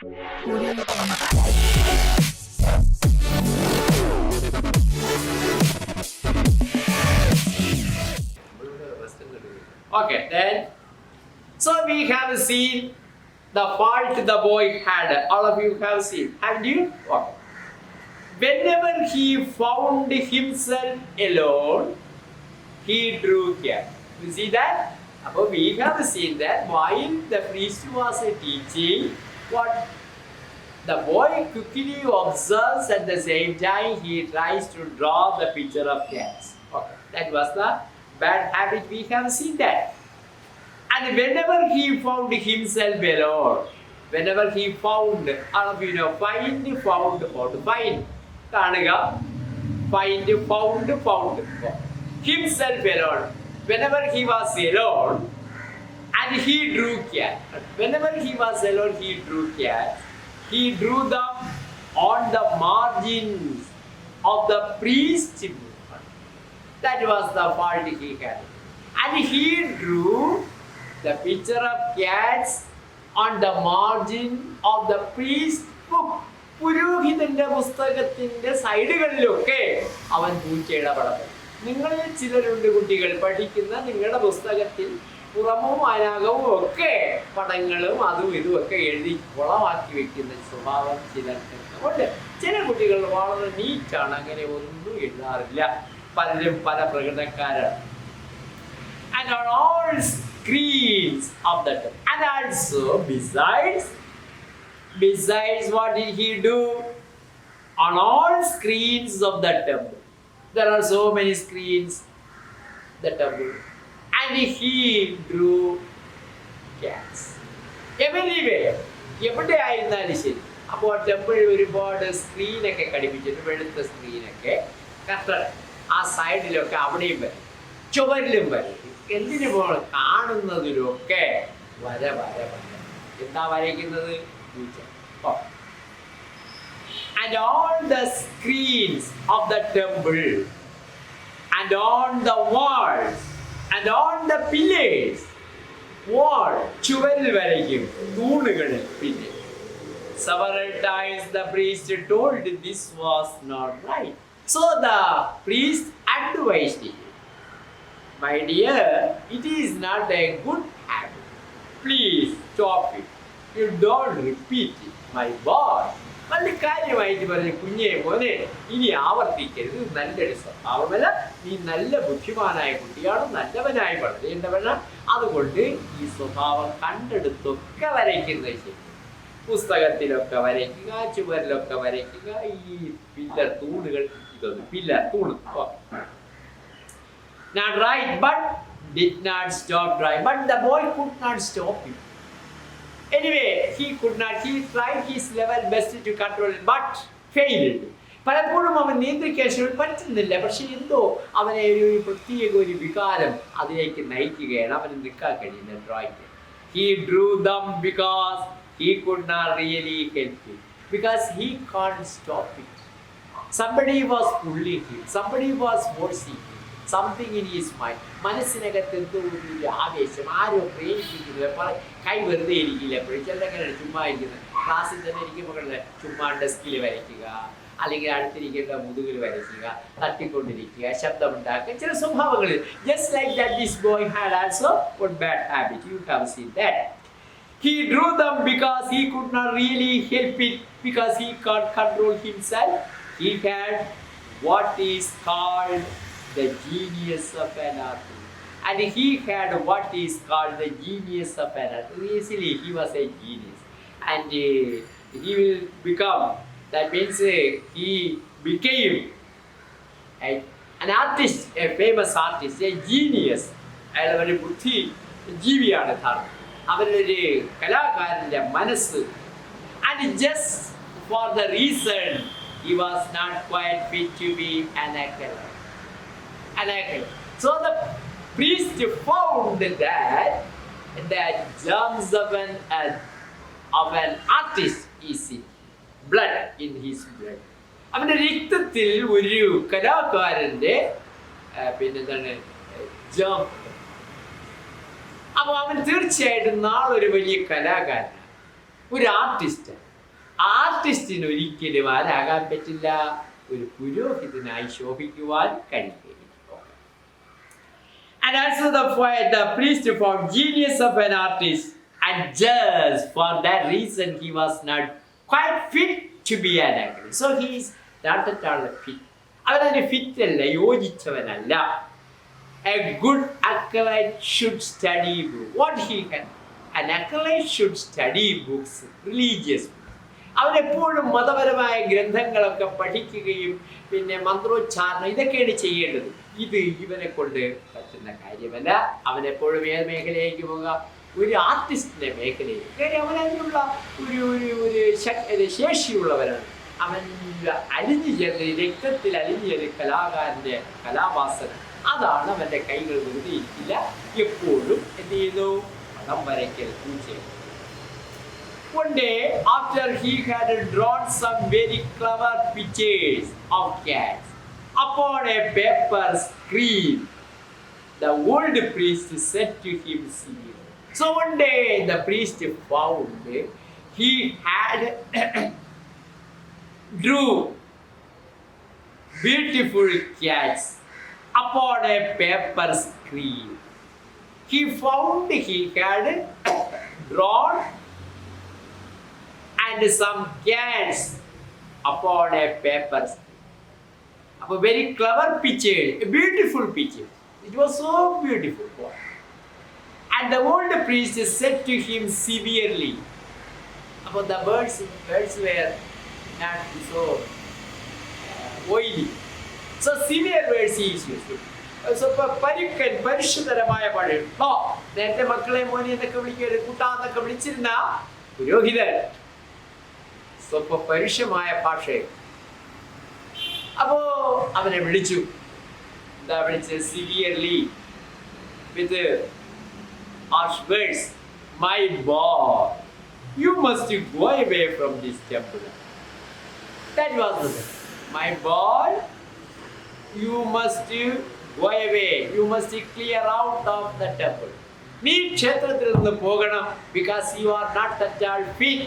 Okay, then. So we have seen the fault the boy had. All of you have seen, haven't you? Okay. Whenever he found himself alone, he drew here. You see that? We have seen that while the priest was teaching, what the boy quickly observes at the same time he tries to draw the picture of cats. Okay, that was the bad habit. We have seen that. And whenever he found himself alone, whenever he found, all of you know, find, found, or find. Find, found. Himself alone. Whenever he was alone, and he drew cat. Whenever he was alone, he drew cats. He drew them on the margins of the priest movement. That was the fault he had. And he drew the picture of cats on the margin of the priest book. പുരോഹിതന്റെ പുസ്തകത്തിന്റെ സൈഡുകളിലൊക്കെ അവൻ പൂച്ചയുടെ പടം. നിങ്ങളിൽ ചിലരുണ്ട് കുട്ടികൾ പഠിക്കുന്ന നിങ്ങളുടെ പുസ്തകത്തിൽ പുറമും അനാകവും ഒക്കെ പടങ്ങളും അതും ഇതും ഒക്കെ എഴുതി കുളമാക്കി വെക്കുന്ന സ്വഭാവം ചിലർക്കുണ്ട്. ചില കുട്ടികൾ വളരെ നീറ്റാണ്, അങ്ങനെ ഒന്നും എഴുതാറില്ല. പലരും പല പ്രകടനക്കാരാണ്. And on all screens of the temple. And also besides what did he do? On all screens of the temple. There are so many screens, the temple. And he drew cats. Everywhere. എവിടെ ആയിരുന്നാലും ശരി. അപ്പോൾ ടെമ്പിളിൽ ഒരുപാട് സ്ക്രീനൊക്കെ ഘടിപ്പിച്ചിട്ട് വെളുത്ത സ്ക്രീനൊക്കെ cutter ആ സൈഡിലൊക്കെ അവിടെയും വരും, ചുവരിലും വരും. എന്തിനു പോകണം? കാണുന്നതിലൊക്കെ വര. എന്താ വരയ്ക്കുന്നത്? And all the screens of the temple, and on the walls, and on the pillars, ചുവരിൽ വരയ്ക്കും, തൂണുകളിൽ. പിന്നെ several times the priest told this was not right. So the priest advised him, my dear, it is not a good habit. Please stop it. You don't repeat it, my boy. വളരെ കാര്യമായിട്ട് പറഞ്ഞു, കുഞ്ഞെ മോനെ ഇനി ആവർത്തിക്കരുത്. നല്ലൊരു സ്വഭാവമല്ല. നീ നല്ല ബുദ്ധിമാനായ കുട്ടിയാണ്, നല്ലവനായി വളരേണ്ടവനാണ്. അതുകൊണ്ട് ഈ സ്വഭാവം കണ്ടെടുത്തൊക്കെ വരയ്ക്കുന്നത് ശരി. പുസ്തകത്തിലൊക്കെ വരയ്ക്കുക, ചുവരിലൊക്കെ വരയ്ക്കുക. ഈ പില്ലർ തൂണുകൾ, ഇതൊന്നും പില്ലർ തൂണ്. Not right, but did not stop trying. But the boy could not stop him. Anyway, he could not. He tried his level best to control it, but failed. പലപ്പോഴും അവൻ നിയന്ത്രിക്കാൻ പറ്റുന്നില്ല. പക്ഷെ എന്തോ അവനെ ഒരു പ്രത്യേക ഒരു വികാരം അതിലേക്ക് നയിക്കുകയാണ്. അവന് നിൽക്കാൻ കഴിയില്ല drawing. He drew them because he could not really help it. Because he can't stop it. Somebody was pulling him. Somebody was forcing him. Something in his mind. മനസ്സിനകത്ത് എന്തോ ഒരു ആവേശം, ആരോ പ്രേരിപ്പിക്കുന്നത്. കൈ വെറുതെ ഇരിക്കില്ല എപ്പോഴും. ചിലങ്ങനെ ചുമ്മാ ഇരിക്കുന്നത്. ക്ലാസ്സിൽ തന്നെ ഇരിക്കുമ്പോൾ ചുമ്മാ ഡെസ്കിൽ വരയ്ക്കുക, അല്ലെങ്കിൽ അടുത്തിരിക്കേണ്ട മുതുകിൽ വരയ്ക്കുക, തട്ടിക്കൊണ്ടിരിക്കുക, ശബ്ദമുണ്ടാക്കുക, ചില സ്വഭാവങ്ങളിൽ. Just like that, this boy had also one bad habit. You have seen that. He drew them because he could not really help it, because he can't control himself. He had what is called the genius of an artist. And he had what is called the genius of an artist. Easily, he was a genius. And he will become, that means he became an artist, a famous artist, a genius. അയാൾ ഒരു ബുദ്ധി ജീവിയാണ് ധാരണ. അവരൊരു കലാകാരൻ്റെ മനസ്സ്. And just for the reason he was not quite fit to be an actor. So the priest found that the germs of an artist is in blood, in his blood. അവൻ്റെ രക്തത്തിൽ ഒരു കലാകാരൻ്റെ പിന്നെന്താണ് ജേം. അപ്പോൾ അവൻ തീർച്ചയായിട്ടും നാളൊരു വലിയ കലാകാരനാണ്, ഒരു ആർട്ടിസ്റ്റ്. ആർട്ടിസ്റ്റിന് ഒരിക്കലും ആരാകാൻ പറ്റില്ല, ഒരു പുരോഹിതനായി ശോഭിക്കുവാൻ കഴിയില്ല. And also the priest found genius of an artist, and just for that reason he was not quite fit to be an actor. So he is not at all fit. അവനതിന് fit അല്ല, യോജിച്ചവനല്ല. A good acolyte should study books. What he can? An acolyte should study books, religious books. അവനെപ്പോഴും മതപരമായ ഗ്രന്ഥങ്ങളൊക്കെ പഠിക്കുകയും പിന്നെ മന്ത്രോച്ചാരണം ഇതൊക്കെയാണ് ചെയ്യേണ്ടത്. ഇത് ഇവനെ കൊണ്ട് പറ്റുന്ന കാര്യമല്ല. അവനെപ്പോഴും ഏത് മേഖലയിലേക്ക് പോകുക? ഒരു ആർട്ടിസ്റ്റിന്റെ മേഖലയിൽ. കാര്യം അവനതിനുള്ള ഒരു ശേഷിയുള്ളവരാണ്. അവൻ അലിഞ്ഞു ചേർന്ന് രക്തത്തിൽ അലിഞ്ഞു ചേർന്ന് കലാകാരന്റെ കലാവാസന, അതാണ് അവന്റെ കൈകൾ വെറുതെ ഇരിക്കില്ല. എപ്പോഴും എന്ത് ചെയ്യുന്നു? പടം വരയ്ക്കൽ ചെയ്യുന്നു. One day, after he had drawn some very clever pictures of cats upon a paper screen, the old priest said to him severely. So one day, the priest found he had drew beautiful cats upon a paper screen. He found he had drawn and some cats upon a paper screen. A very clever picture, a beautiful picture. It was so beautiful. And the old priest said to him severely, about the birds were not so oily. So severe words he is used. So പരുക്കൻ പരിശുദ്ധരമായ പഴം. നേരത്തെ മക്കളെ മോനെ എന്നൊക്കെ വിളിക്കുക, കൂട്ടാന്നൊക്കെ വിളിച്ചിരുന്ന പുരോഹിതൻ സ്വല്പ പരുഷമായ ഭാഷയിൽ. അപ്പോ അവനെ വിളിച്ചു. എന്താ വിളിച്ചത്? Severely, with harsh words. My boy, you must go away from this temple. That was the thing. My boy, you must go away. You must clear out of the temple. നീ ക്ഷേത്രത്തിൽ നിന്ന് പോകണം. Because you are not at all fit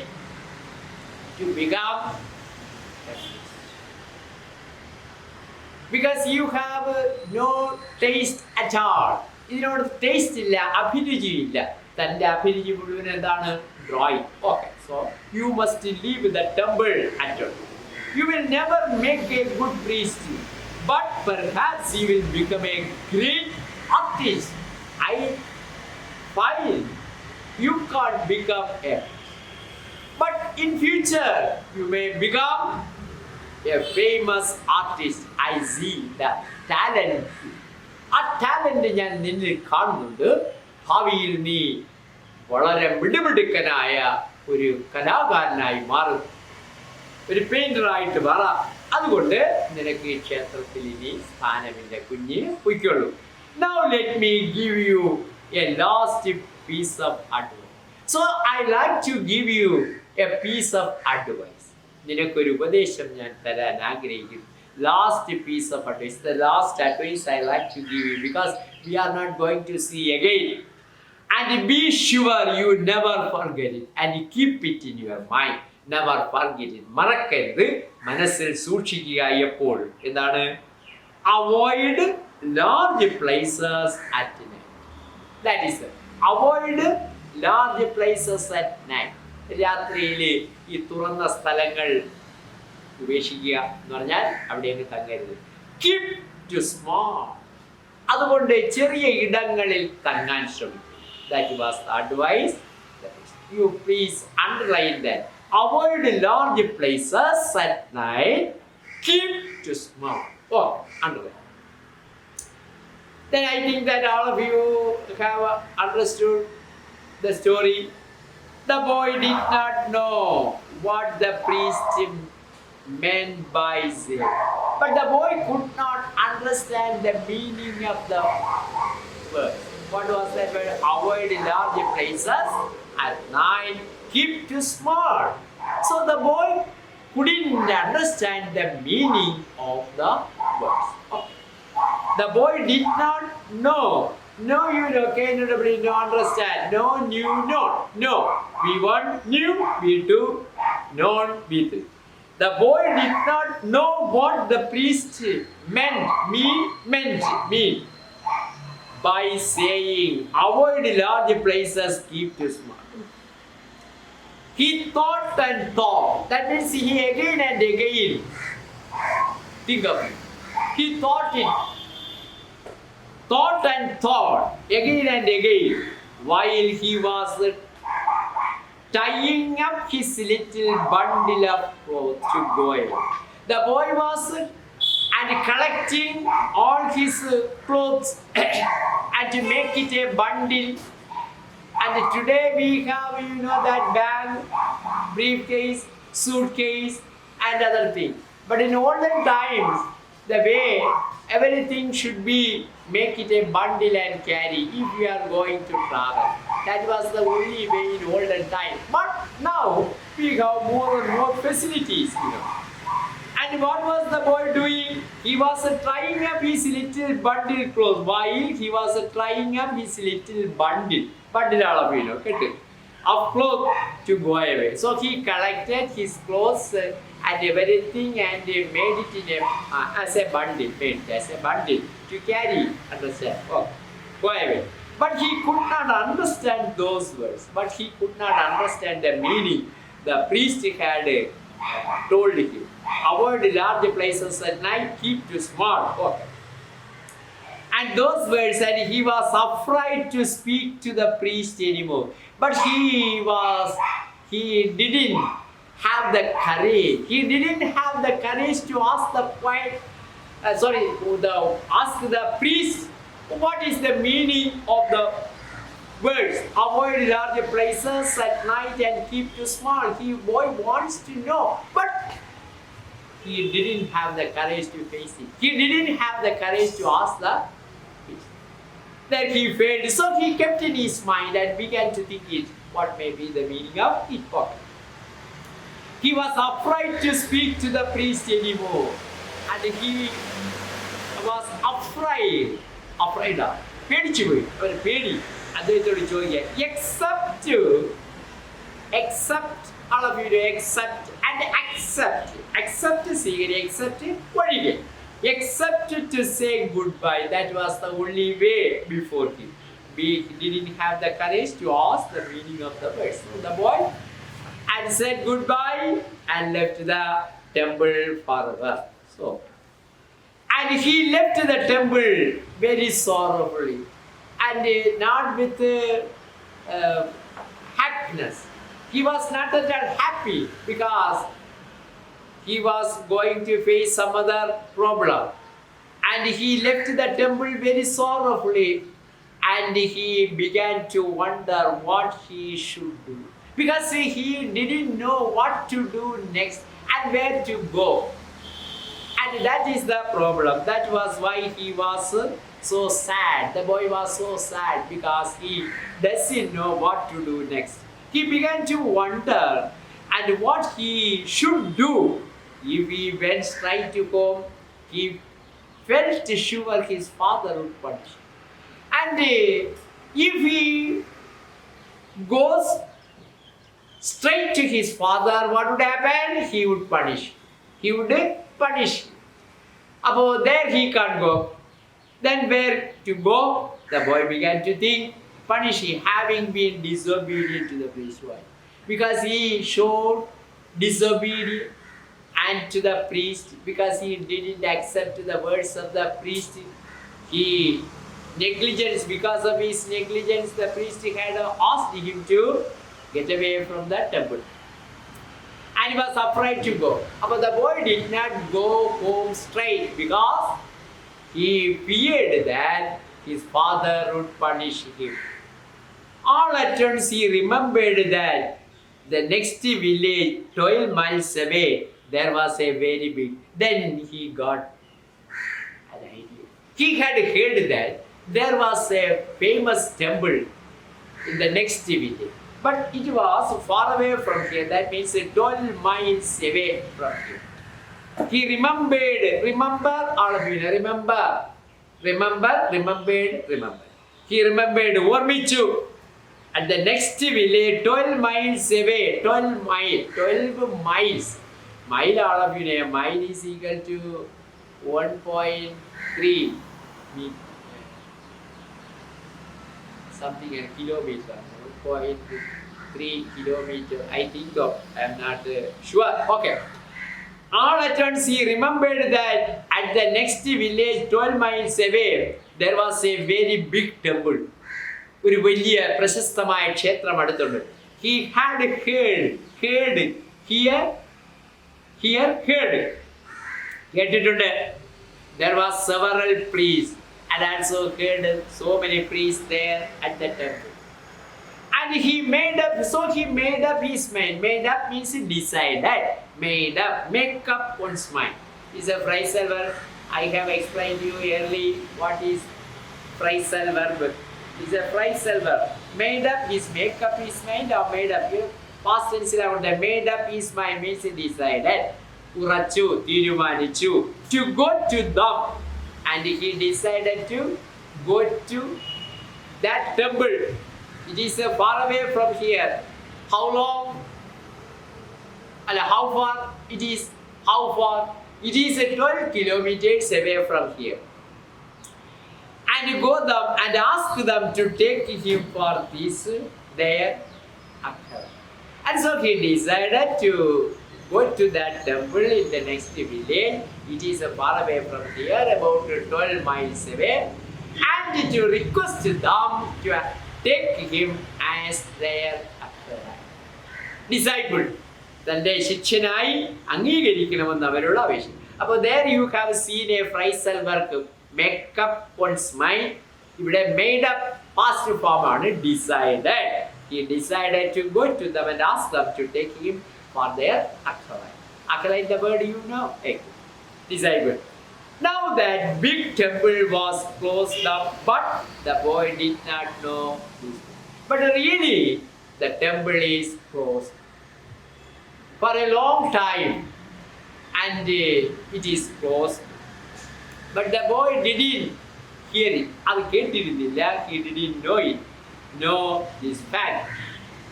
to become a priest. Because you have no taste at all. ഇതിനോട് taste ഇല്ല, അഭിരുചി ഇല്ല. തൻ്റെ അഭിരുചി മുഴുവൻ എന്താണ്? Drawing. Okay, so you must leave the temple at all. You will never make a good priest, but perhaps you will become a great artist. I feel you can't become a, but in future you may become a famous artist. I see the talent. ആ talent ഞാൻ നിന്നിൽ കാണുന്നുണ്ട്. ഭാവിയിൽ നീ വളരെ മിടുമിടുക്കനായ ഒരു കലാകാരനായി മാറും, ഒരു പെയിന്ററായിട്ട് മാറാം. അതുകൊണ്ട് നിനക്ക് ഈ ക്ഷേത്രത്തിൽ ഇനി സ്ഥാനമില്ല, കുഞ്ഞ് പൊയ്ക്കൊള്ളൂ. Now let me give you a last piece of advice. So I like to give you a piece of advice. നിനക്കൊരു ഉപദേശം ഞാൻ തരാൻ ആഗ്രഹിക്കുന്നു. Last piece of advice, the last advice I like to give you, because we are not going to see again. And be sure you never forget it, and keep it in your mind. Never forget it. മറക്കരുത്, മനസ്സിൽ സൂക്ഷിക്കുക എപ്പോഴും. എന്താണ്? Avoid large places at night. That is it. Avoid large places at night. രാത്രിയിൽ ഈ തുറന്ന സ്ഥലങ്ങൾ ഉപേക്ഷിക്കുക എന്ന് പറഞ്ഞാൽ അവിടെയൊക്കെ തങ്ങരുത്. Keep to small. അതുകൊണ്ട് ചെറിയ ഇടങ്ങളിൽ തങ്ങാൻ ശ്രമിക്കും. That was the advice. You please underline that. Avoid large places at night. Keep to small. Oh, underline. Then I think that all of you have understood the story. The boy did not know what the priest meant by it, but the boy could not understand the meaning of the word. What was that word? Avoid large places at night, keep to small. So the boy couldn't understand the meaning of the words. Okay. The boy did not know. No, you know, can nobody no understand. No, knew, no. No. We want knew, we do known with. The boy did not know what the priest meant by saying, avoid large places, keep to small. He thought and thought. That means he again and again. Think of it. He thought and thought again and again while he was tying up his little bundle of clothes to go away. The boy was collecting all his clothes and to make it a bundle. And today we have, that bag, briefcase, suitcase, and other things. But in olden times, the way everything should be, make it a bundle and carry if you are going to travel. That was the only way in olden times. But now we have more and more facilities, And what was the boy doing? He was trying up his little bundle clothes. While he was trying up his little bundle of clothes to go away. So he collected his clothes and everything and made it in as a bundle to carry. Understand? Oh, go away. But he could not understand those words. But he could not understand the meaning the priest had told him. Avoid large places at night, keep to small. Okay. And those words, and he was afraid to speak to the priest anymore. But he didn't have the courage. He didn't have the courage to ask ask the priest what is the meaning of the words. Avoid large places at night and keep to small. Boy wants to know, but he didn't have the courage to face it. He didn't have the courage to ask the priest. Then he failed. So he kept in his mind and began to think what may be the meaning of it. He was afraid to speak to the priest anymore. And he was afraid of except all of you do accept what did he accept to say goodbye. That was the only way before him. He didn't have the courage to ask the meaning of the words. So the boy and said goodbye and left the temple forever. So, and he left the temple very sorrowfully and not with happiness. He was not that happy because he was going to face some other problem. And he left the temple very sorrowfully and he began to wonder what he should do. Because he didn't know what to do next and where to go. And that is the problem. That was why he was so sad. The boy was so sad because he doesn't know what to do next. He began to wonder and what he should do. If he went straight to home, he felt sure his father would punish him. And if he goes straight to his father, what would happen? He would punish him. About there he can't go. Then where to go? The boy began to think, punish him, having been disobedient to the priest. Why? Because he showed disobedience and to the priest, because he didn't accept the words of the priest. Because of his negligence, the priest had asked him to get away from the temple. And he was afraid to go. But the boy did not go home straight because he feared that his father would punish him. All at once he remembered that the next village, 12 miles away, there was a very big. Then he got an idea. He had heard that there was a famous temple in the next village. But it was far away from here. That means 12 miles away from here. He remembered. Remember, all of you remembered. He remembered Ormichu. At the next village, 12 miles away, 12 miles. Mile, all of you know, mile is equal to 1.3 something a kilometer, 1.3 kilometer, I think of, I am not sure. Okay. All at once he remembered that at the next village, 12 miles away, there was a very big temple. ഒരു വലിയ പ്രശസ്തമായ ക്ഷേത്രം അടുത്തുണ്ട്. He had heard, കേട്ടിട്ടുണ്ട്. There was several priests and also heard so many priests there at the temple. And he made up his mind. Made up means decided. Made up, make up one's mind. Is a phrasal verb. I have explained to you early what is phrasal verb. Is a phrasal verb. Made up is make up his mind or made up. Past tense made up his mind means decided. Urachu, tirumanichu. To go to them. And he decided to go to that temple. It is far away from here. How long? How far? It is how far? It is 12 kilometers away from here. And go them and ask them to take him for this their akara. And so he decided to go to that temple in the next village. It is far away from here, about 12 miles away, and to request them to take him as their disciple. തൻ്റെ ശിഷ്യനായി അംഗീകരിക്കണമെന്ന് അവരോട് ആവശ്യം. അപ്പോൾ there you have seen a phrasal verb, make up one's mind. ഇവിടെ made up past form ആണ് decided. He decided to go to them and ask them to take him for their akara. Akara is the word you know. Disciple. Now that big temple was closed up, but the boy did not know this. But really, the temple is closed for a long time, and it is closed. But the boy didn't hear it. He didn't know this fact.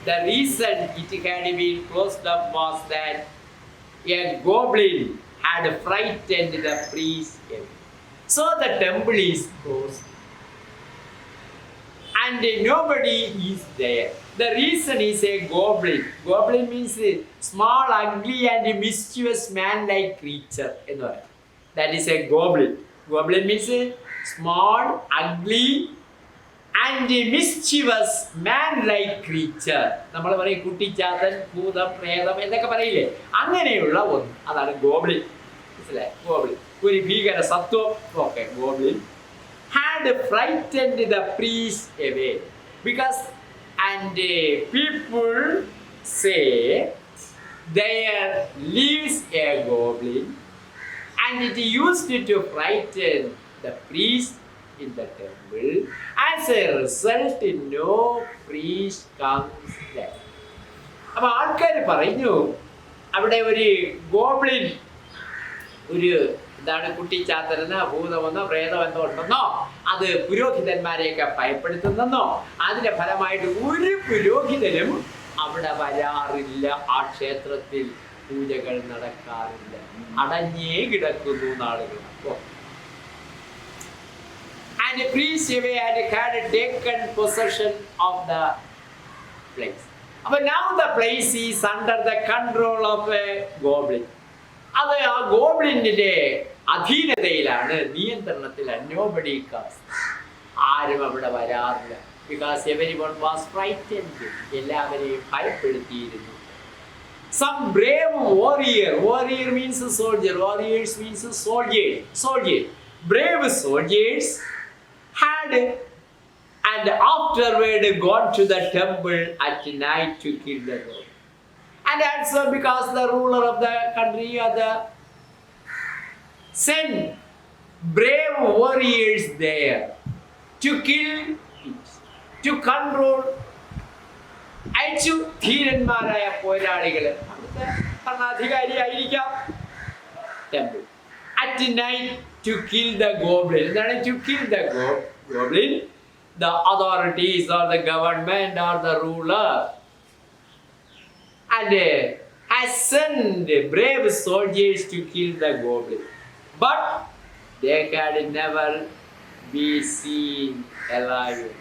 The reason it had been closed up was that a goblin had frightened the priest. So the temple is closed. And nobody is there. The reason is a goblin. Goblin means a small, ugly and mischievous man-like creature. That is a goblin. Goblin means a small, ugly and mischievous man-like creature. നമ്മൾ പറയും കുട്ടിച്ചാത്തൻ, ഭൂതം, പ്രേതം എന്നൊക്കെ പറയില്ലേ, അങ്ങനെയുള്ള ഒന്ന്. അതാണ് goblin. മനസ്സിലായി? ഗോബ്ലിൻ ഒരു ഭീകര സത്വം. Okay, goblin had frightened the priest away because people say there lives a goblin and it used to frighten the priest in the temple. As a result, no priest comes there. അപ്പോൾ ആൾക്കാർ പറഞ്ഞു അവിടെ ഒരു goblin, ഒരു എന്താണ് കുട്ടിച്ചാത്തനെന്നോ ഭൂതമെന്നോ പ്രേതമെന്നോ ഉണ്ടെന്നോ, അത് പുരോഹിതന്മാരെയൊക്കെ ഭയപ്പെടുത്തുന്നെന്നോ, അതിന്റെ ഫലമായിട്ട് ഒരു പുരോഹിതനും അവിടെ വരാറില്ല. ആ ക്ഷേത്രത്തിൽ പൂജകൾ നടക്കാറില്ല. അടഞ്ഞേ കിടക്കുന്നു നാളുകൾ. And the priest had taken possession of the place. But now the place is under the control of a goblin. അത് ആ ഗോബ്ലിൻ്റെ അധീനതയിലാണ്, നിയന്ത്രണത്തിലാണ്. Nobody comes. ആരും അവിടെ വരാറില്ല. Because everyone was frightened. എല്ലാവരെയും ഭയപ്പെടുത്തിയിരുന്നു. Some brave warrior means soldier, warriors means soldier. Brave soldiers had and afterward gone to the temple at night to kill the goblin. And also because the ruler of the country or the sent brave warriors there to kill it, to control. അയച്ചു ധീരന്മാരായ പോരാളികൾ, അവിടുത്തെ ഭരണാധികാരിയായിരിക്കാം. Temple at night to kill the goblin. എന്താണ് to kill the goblin? the authorities or the government or the ruler and has sent brave soldiers to kill the goblin. But they had never been seen alive.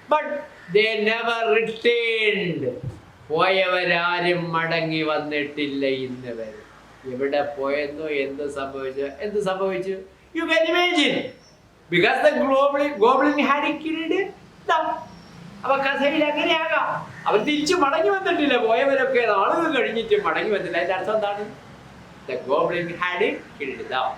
But they never returned. പോയവരാരും മടങ്ങി വന്നിട്ടില്ല ഇന്ന് വരെ. എവിടെ പോയെന്നോ എന്ത് സംഭവിച്ചു? You can imagine. Because the goblin had killed them. അപ്പൊ കഥയിൽ എങ്ങനെയാകാം? അവർ തിരിച്ചു മടങ്ങി വന്നിട്ടില്ല. പോയവരൊക്കെ നാളുകൾ കഴിഞ്ഞിട്ട് മടങ്ങി വന്നില്ല. അതിന്റെ അർത്ഥം എന്താണ്? The goblin had killed them.